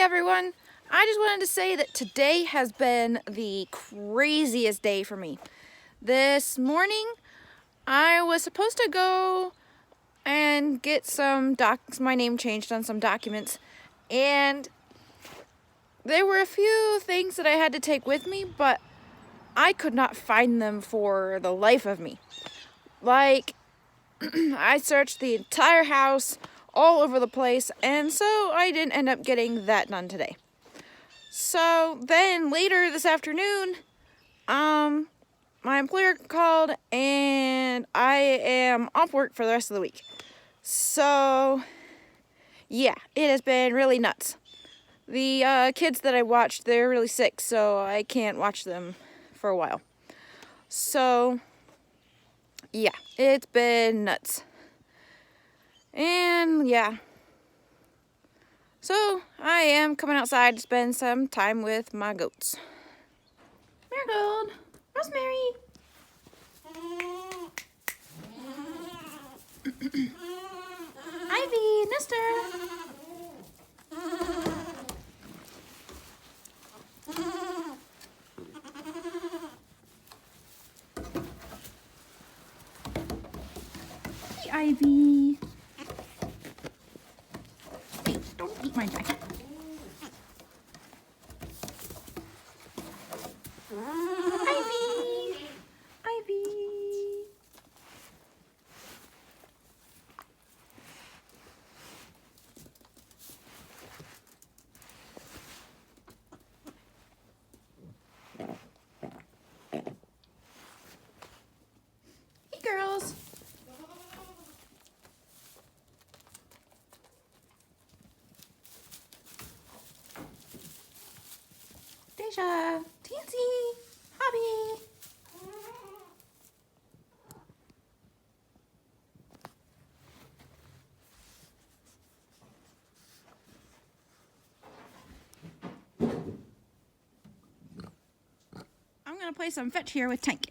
everyone. I just wanted to say that today has been the craziest day for me. This morning, I was supposed to go and get my name changed on some documents, and there were a few things that I had to take with me, but I could not find them for the life of me. Like, I searched the entire house, all over the place, and so I didn't end up getting that done today. So then later this afternoon, my employer called and I am off work for the rest of the week. So yeah, it has been really nuts. The kids that I watched, they're really sick, so I can't watch them for a while. So yeah, it's been nuts. And yeah. So I am coming outside to spend some time with my goats. Marigold, Rosemary. Ivy, Nestor. Hey, Ivy. Hey, don't eat my jacket. Ivy. Ivy. Hey, girls. Deja, Tansy, Hobby. I'm gonna play some fetch here with Tank.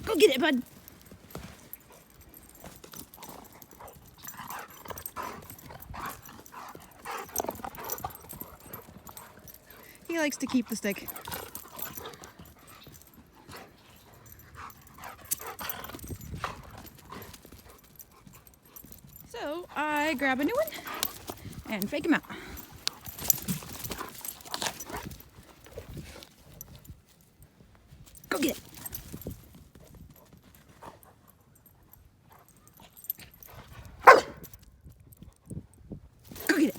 Go get it, bud. He likes to keep the stick. So I grab a new one and fake him out. Go get it. Go get it.